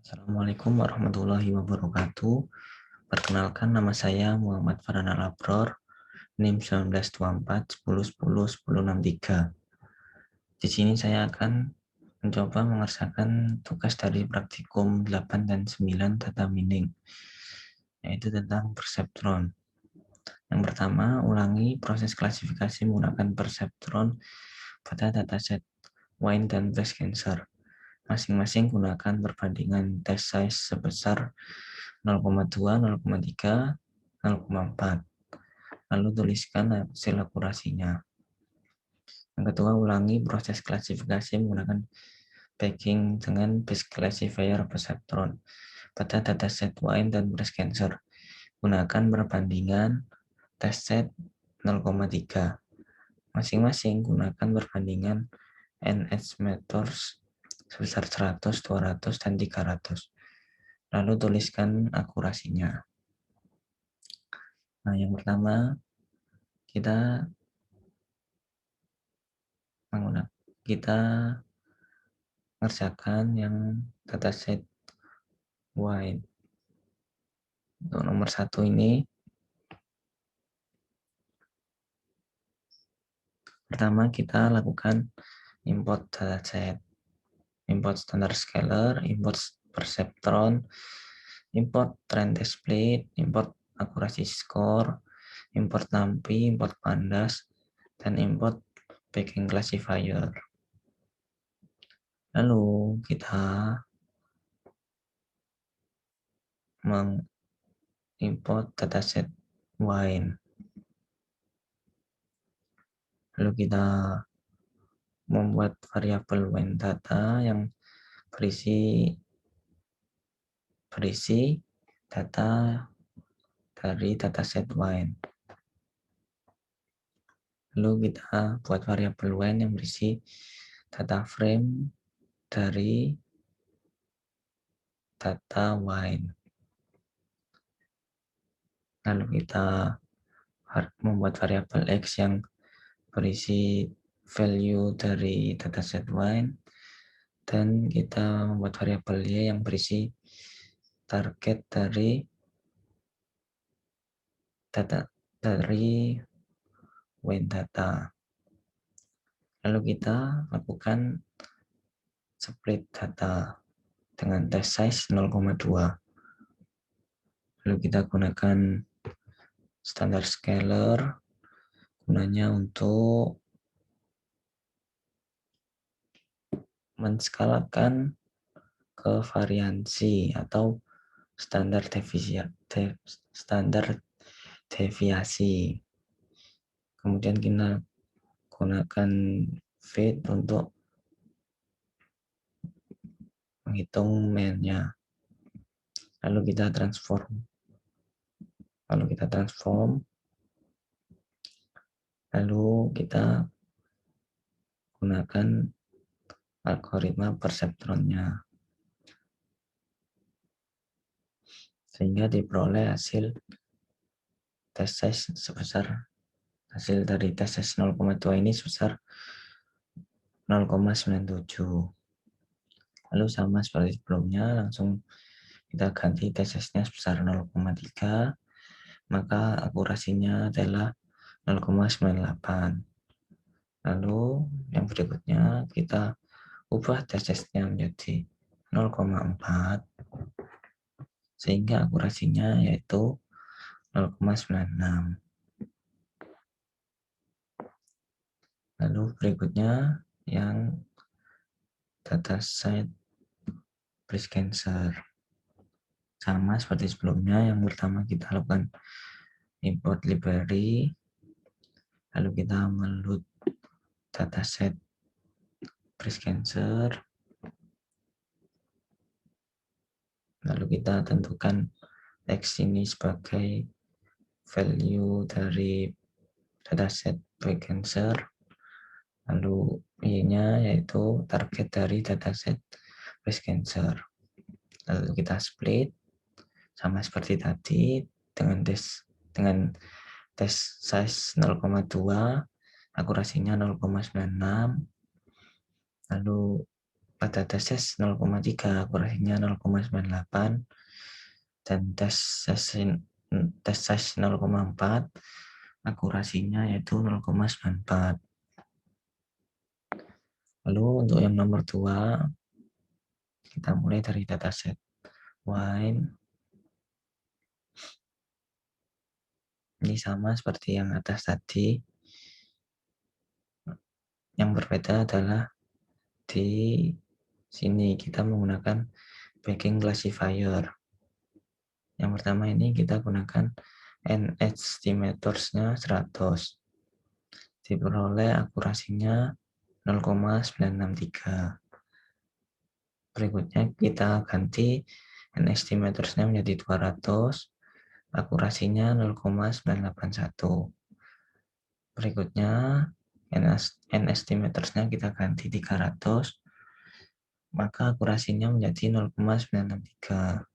Assalamualaikum warahmatullahi wabarakatuh. Perkenalkan, nama saya Muhammad Farhana Labror, NIM 1924 10 10 10 63. Di sini saya akan mencoba mengerjakan tugas dari praktikum 8 dan 9 data mining, yaitu tentang perseptron. Yang pertama, ulangi proses klasifikasi menggunakan perseptron pada dataset wine dan breast cancer. Masing-masing gunakan perbandingan test size sebesar 0,2, 0,3, 0,4. Lalu tuliskan hasil akurasinya. Yang kedua, ulangi proses klasifikasi menggunakan packing dengan base classifier perseptron pada dataset wine dan breast cancer. Gunakan perbandingan test set 0,3. Masing-masing gunakan perbandingan NH meters sebesar 100, 200, dan 300. Lalu tuliskan akurasinya. Nah, yang pertama kita mengerjakan yang dataset wide. Untuk nomor 1 ini, pertama kita lakukan import dataset, import standard scalar, import perceptron, import trend split, import akurasi score, import NumPy, import pandas, dan import packing classifier. Lalu kita mengimport dataset wine. Lalu kita membuat variabel wine data yang berisi data dari dataset wine. Lalu kita buat variabel wine yang berisi data frame dari data wine. Lalu kita membuat variabel x yang berisi value dari dataset wine, dan kita membuat variabel y yang berisi target dari wine data. Lalu kita lakukan split data dengan test size 0,2. Lalu kita gunakan standard scalar gunanya untuk menskalakan kevariansi atau standar deviasi. Kemudian kita gunakan fit untuk menghitung mean-nya. Lalu kita transform. Lalu kita gunakan algoritma perseptronnya, sehingga diperoleh hasil dari test size 0,2 ini sebesar 0,97. Lalu sama seperti sebelumnya, langsung kita ganti test size-nya sebesar 0,3, maka akurasinya adalah 0,98. Lalu yang berikutnya kita ubah test size-nya menjadi 0,4, sehingga akurasinya yaitu 0,96. Lalu berikutnya yang dataset breast cancer. Sama seperti sebelumnya, yang pertama kita lakukan import library, lalu kita meload dataset breast cancer, lalu kita tentukan X ini sebagai value dari dataset breast cancer, lalu Y-nya yaitu target dari dataset breast cancer. Lalu kita split sama seperti tadi dengan test size 0,2, akurasinya 0,96. Lalu Pada tes 0,3 akurasinya 0,98 dan tes 0,4 akurasinya yaitu 0,94. Lalu untuk yang nomor 2 kita mulai dari dataset wine. Ini sama seperti yang atas tadi. Yang berbeda adalah di sini kita menggunakan packing classifier. Yang pertama ini kita gunakan n estimators-nya 100. Diperoleh akurasinya 0,963. Berikutnya kita ganti n estimators-nya menjadi 200, akurasinya 0,981. Berikutnya n estimators-nya kita ganti 300, maka akurasinya menjadi 0,963.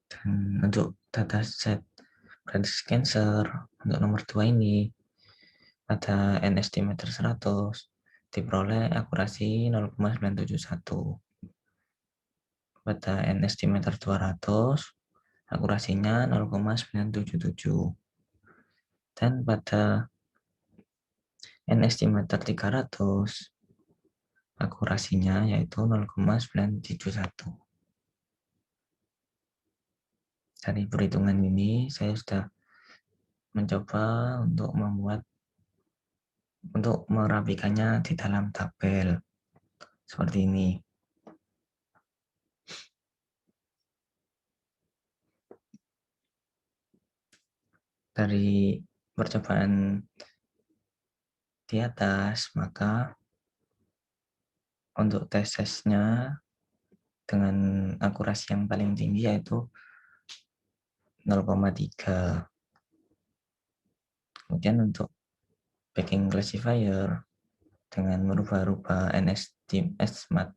Dan untuk dataset prediksi cancer untuk nomor 2 ini ada n estimator 100, diperoleh akurasi 0,971. Pada n estimator 200, akurasinya 0,977. Dan pada n estimator 300, akurasinya yaitu 0,971. Dari perhitungan ini saya sudah mencoba untuk merapikannya di dalam tabel seperti ini. Dari percobaan di atas, maka untuk tesnya dengan akurasi yang paling tinggi yaitu 0,3. Kemudian untuk packing classifier dengan merubah-rubah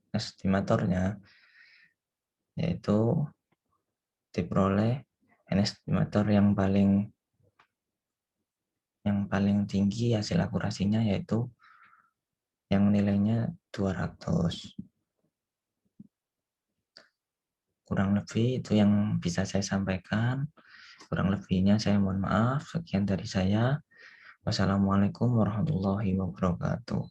estimatornya, yaitu diperoleh estimator yang paling tinggi hasil akurasinya yaitu yang nilainya 200. Kurang lebih itu yang bisa saya sampaikan. Kurang lebihnya saya mohon maaf. Sekian dari saya. Wassalamualaikum warahmatullahi wabarakatuh.